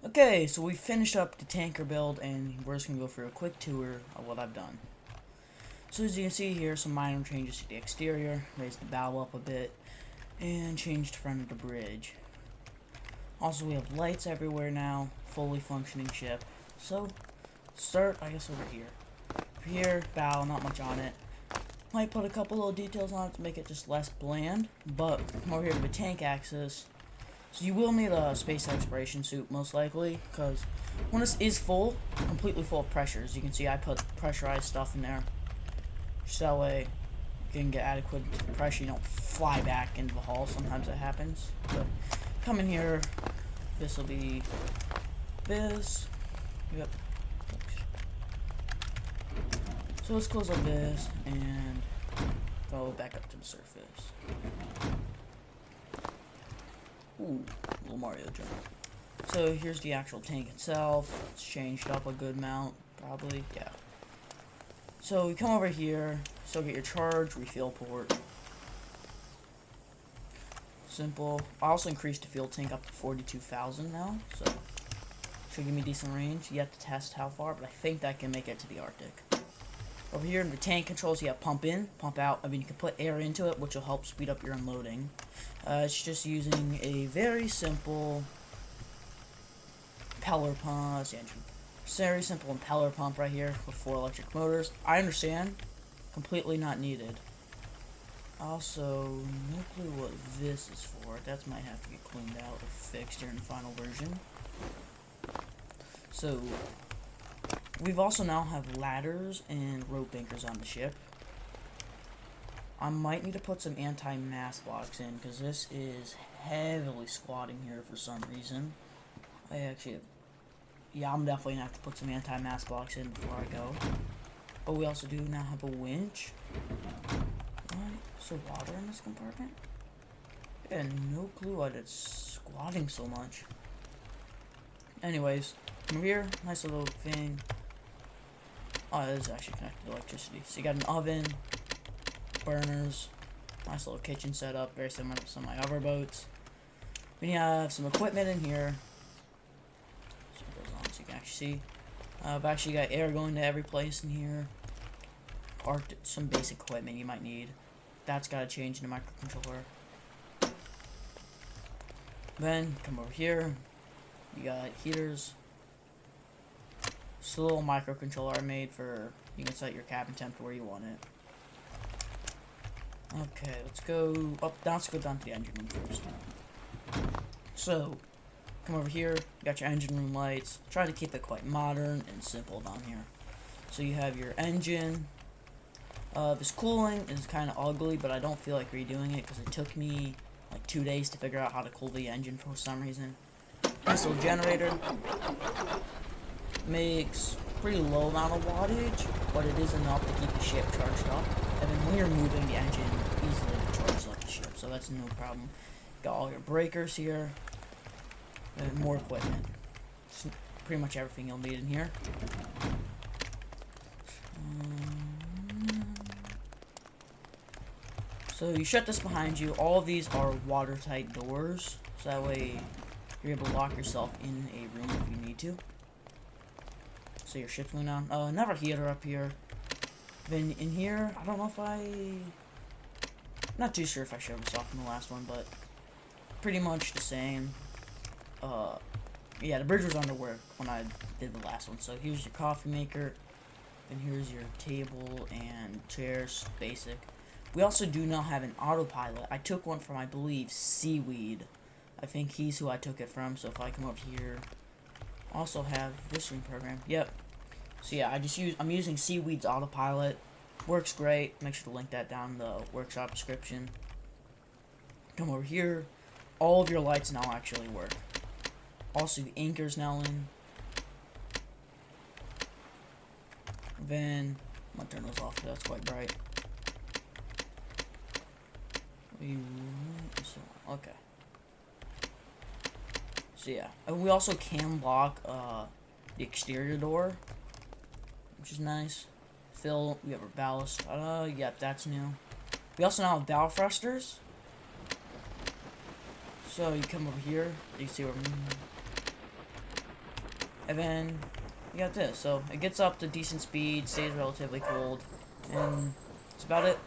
Okay, so we finished up the tanker build, and we're just gonna go for a quick tour of what I've done. So as you can see here, some minor changes to the exterior, raised the bow up a bit, and changed the front of the bridge. Also, we have lights everywhere now, fully functioning ship. So, start, I guess, over here. Over here, bow, not much on it. Might put a couple little details on it to make it just less bland, but come over here to the tank axis. So you will need a space exploration suit, most likely, because when this is full, completely full of pressures, you can see I put pressurized stuff in there. So that way, you can get adequate pressure, you don't fly back into the hull. Sometimes that happens. But come in here, this will be this. Yep. So let's close up this and go back up to the surface. Ooh, little Mario jump. So here's the actual tank itself. It's changed up a good amount, probably, yeah. So we come over here, still get your charge, refill port. Simple. I also increased the fuel tank up to 42,000 now, so should give me decent range. Yet to test how far, but I think that can make it to the Arctic. Over here in the tank controls, you have pump in, pump out. I mean, you can put air into it, which will help speed up your unloading. It's just using a very simple impeller pump. That's the engine. Very simple impeller pump right here with 4 electric motors. I understand. Completely not needed. Also, no clue what this is for. That might have to get cleaned out or fixed during the final version. So, we've also now have ladders and rope anchors on the ship. I might need to put some anti-mass blocks in, because this is heavily squatting here for some reason. Yeah, I'm definitely going to have to put some anti-mass blocks in before I go. But we also do now have a winch. What? Is there water in this compartment? I had no clue why it's squatting so much. Anyways, from here, nice little thing. Oh, it is actually connected to electricity. So you got an oven, burners, nice little kitchen setup, very similar to some of my other boats. Then you have some equipment in here. So it goes on so you can actually see. I've actually got air going to every place in here. Or some basic equipment you might need. That's got to change in the microcontroller. Then, come over here. You got heaters. It's a little microcontroller I made for, you can set your cabin temp to where you want it. Okay, let's go up. Let's go down to the engine room first. So, come over here. You got your engine room lights. Try to keep it quite modern and simple down here. So you have your engine. This cooling is kind of ugly, but I don't feel like redoing it because it took me like 2 days to figure out how to cool the engine for some reason. This little generator makes pretty low amount of wattage, but it is enough to keep the ship charged up. And then when you're moving the engine, easily charges up the ship, so that's no problem. Got all your breakers here, and more equipment. It's pretty much everything you'll need in here. So you shut this behind you. All of these are watertight doors, so that way you're able to lock yourself in a room if you need to. So your ship's going down. Another heater up here. Then in here, I don't know if not too sure if I showed this off in the last one, but pretty much the same. Yeah, the bridge was under work when I did the last one. So here's your coffee maker, and here's your table and chairs, basic. We also do now have an autopilot. I took one from, I believe, Seaweed. I think he's who I took it from, so if I come up here, also have this room program. Yep. So yeah, I'm using Seaweed's autopilot. Works great. Make sure to link that down in the workshop description. Come over here. All of your lights now actually work. Also, the anchor's now in. Then, I'm gonna turn those off because that's quite bright. Okay. So yeah, and we also can block the exterior door, which is nice. Fill, we have our ballast. Yep, that's new. We also now have bow thrusters. So you come over here, you see where And then you got this. So it gets up to decent speed, stays relatively cold, and that's about it.